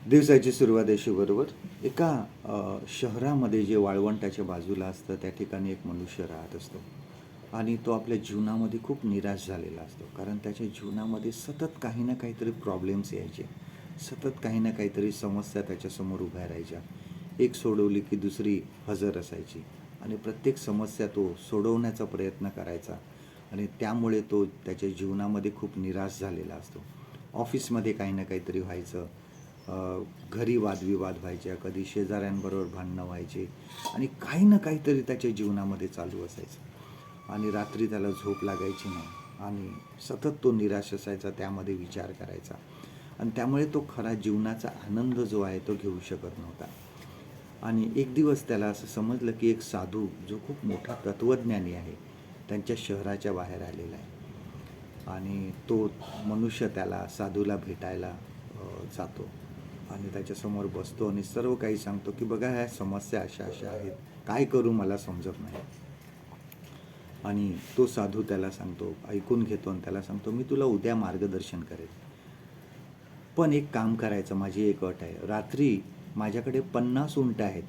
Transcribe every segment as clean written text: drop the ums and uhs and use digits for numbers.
दिवसाची सुरुवात बरोबर एका शहरामध्ये जे वाळवंटाच्या बाजूला असतं त्या ठिकाणी एक मनुष्य राहत असतो आणि तो आपल्या जीवनामध्ये खूप निराश झालेला असतो. कारण त्याच्या जीवनामध्ये सतत काही ना काहीतरी प्रॉब्लेम्स यायचे, सतत काही ना काहीतरी समस्या त्याच्यासमोर उभ्या राहायच्या. एक सोडवली की दुसरी हजर असायची आणि प्रत्येक समस्या तो सोडवण्याचा प्रयत्न करायचा आणि त्यामुळे तो त्याच्या जीवनामध्ये खूप निराश झालेला असतो. ऑफिसमध्ये काही ना काहीतरी व्हायचं, घरी वादविवाद व्हायच्या, कधी शेजाऱ्यांबरोबर भांडणं व्हायचे आणि काही ना काहीतरी त्याच्या जीवनामध्ये चालू असायचं आणि रात्री त्याला झोप लागायची नाही आणि सतत तो निराश असायचा, त्यामध्ये विचार करायचा आणि त्यामुळे तो खरा जीवनाचा आनंद जो आहे तो घेऊ शकत नव्हता. आणि एक दिवस त्याला असं समजलं की एक साधू जो खूप मोठा तत्त्वज्ञानी आहे त्यांच्या शहराच्या बाहेर आलेला आहे आणि तो मनुष्य त्याला साधूला भेटायला जातो आणि त्याच्यासमोर बसतो आणि सर्व काही सांगतो की बघा ह्या समस्या अशा अशा आहेत, काय करू मला समजत नाही. आणि तो साधू त्याला सांगतो, ऐकून घेतो आणि त्याला सांगतो, मी तुला उद्या मार्गदर्शन करेल, पण एक काम करायचं, माझी एक अट आहे. रात्री माझ्याकडे 50 उंट आहेत.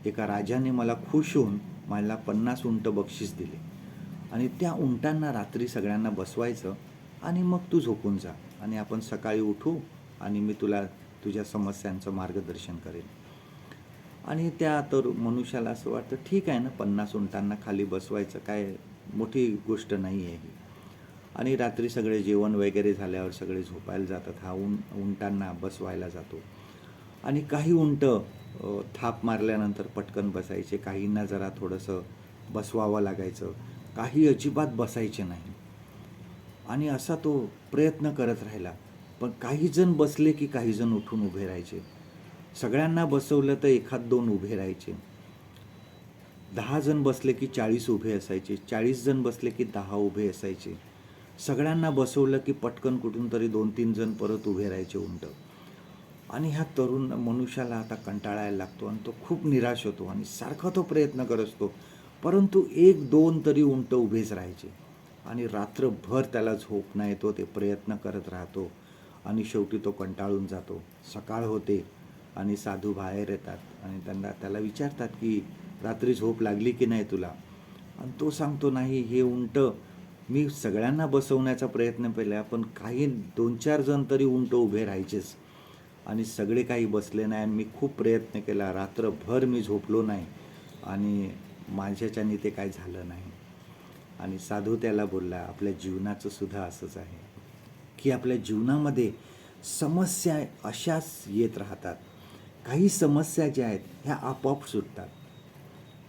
एका राजाने मला खुश होऊन मला 50 उंट बक्षीस दिले आणि त्या उंटांना रात्री सगळ्यांना बसवायचं आणि मग तू झोपून जा आणि आपण सकाळी उठू आणि मी तुला तुझ्या समस्यांचं मार्गदर्शन करेन. आणि त्या तर मनुष्याला असं वाटतं, ठीक आहे ना, 50 उंटांना खाली बसवायचं काय मोठी गोष्ट नाही आहे ही. आणि रात्री सगळे जेवण वगैरे झाल्यावर सगळे झोपायला जातात. हा उंटांना बसवायला जातो आणि काही उंट थाप मारल्यानंतर पटकन बसायचे, काहींना जरा थोडंसं बसवावं लागायचं, काही अजिबात बसायचे नाही. आणि असा तो प्रयत्न करत राहिला, पण काही जण बसले की काही जण उठून उभे राहायचे. सगळ्यांना बसवलं तर एखाद दोन उभे राहायचे. 10 जण बसले की 40 उभे असायचे, 40 जण बसले की 10 उभे असायचे. सगळ्यांना बसवलं की पटकन कुठून तरी 2-3 जण परत उभे राहायचे उंट. आणि ह्या तरुण मनुष्याला आता कंटाळायला लागतो आणि तो खूप निराश होतो आणि सारखा तो प्रयत्न करत असतो, परंतु 1-2 तरी उंट उभेच राहायचे आणि रात्रभर त्याला झोप नाही येतो, ते प्रयत्न करत राहतो आणि शेवटी तो कंटाळून जातो. सकाळ होते आणि साधू बाहेर येतात आणि त्याला विचारतात की रात्री झोप लागली की नाही तुला. आणि तो सांगतो, नाही, हे उंट मी सगळ्यांना बसवण्याचा प्रयत्न केला, पण काही 2-4 जण तरी उंट उभे राहायचेच आणि सगळे काही बसले नाही. मी खूप प्रयत्न केला, रात्रभर मी झोपलो नाही आणि माझ्याच्याने ते काय झालं नाही. आणि साधू त्याला बोलला, आपल्या जीवनाचं सुद्धा असंच आहे की आपल्या जीवनामध्ये समस्या अशाच येत राहतात. काही समस्या ज्या आहेत ह्या आपोआप सुटतात,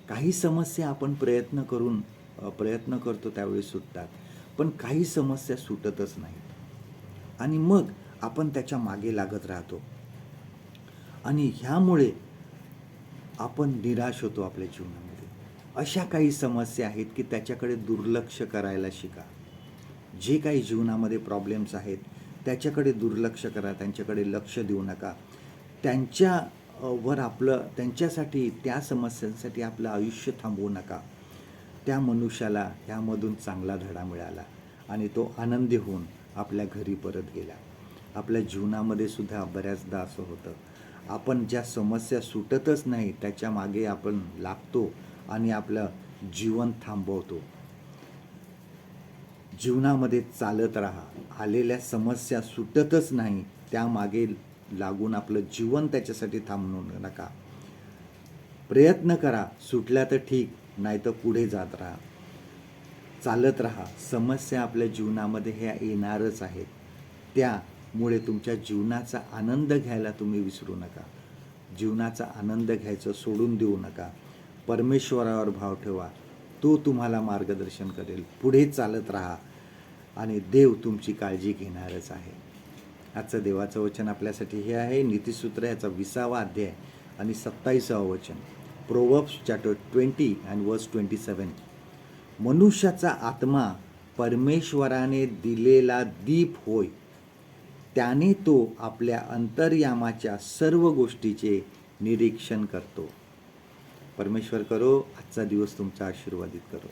काही समस्या आपण प्रयत्न करतो त्यावेळी सुटतात, पण काही समस्या सुटतच नाहीत आणि मग आपण त्याच्या मागे लागत राहतो आणि ह्यामुळे आपण निराश होतो आपल्या जीवनामध्ये. अशा काही समस्या आहेत की त्याच्याकडे दुर्लक्ष करायला शिका. जे काही जीवनामध्ये प्रॉब्लेम्स आहेत त्याच्याकडे दुर्लक्ष करा, त्यांच्याकडे लक्ष देऊ नका. त्यांच्यासाठी, त्या समस्यांसाठी आपलं आयुष्य थांबवू नका. त्या मनुष्याला ह्यामधून चांगला धडा मिळाला आणि तो आनंदी होऊन आपल्या घरी परत गेला. आपल्या जीवनामध्ये सुद्धा बऱ्याचदा असं होतं, आपण ज्या समस्या सुटतच नाही त्याच्या मागे आपण लागतो आणि आपलं जीवन थांबवतो. जीवनामध्ये चालत राहा. आलेल्या समस्या सुटतच नाही त्यामागे लागून आपलं जीवन त्याच्यासाठी थांबवू नका. प्रयत्न करा, सुटल्या तर ठीक, नाही तर पुढे जात राहा, चालत राहा. समस्या आपल्या जीवनामध्ये ह्या येणारच आहेत, त्यामुळे तुमच्या जीवनाचा आनंद घ्यायला तुम्ही विसरू नका. जीवनाचा आनंद घ्यायचं सोडून देऊ नका. परमेश्वरावर भाव ठेवा, तो तुम्हाला मार्गदर्शन करेल. पुढे चालत राहा आणि देव तुमची काळजी घेणारच आहे. आजचं देवाचं वचन आपल्यासाठी हे आहे, नीतिसूत्र ह्याचा 20वा अध्याय आणि 27वा वचन, प्रोव्हर्ब्स चॅप्टर 20 and verse 27. मनुष्याचा आत्मा परमेश्वराने दिलेला दीप होय, त्याने तो आपल्या अंतर्यामाच्या सर्व गोष्टीचे निरीक्षण करतो. परमेश्वर करो आजचा दिवस तुमचा आशीर्वादित करो.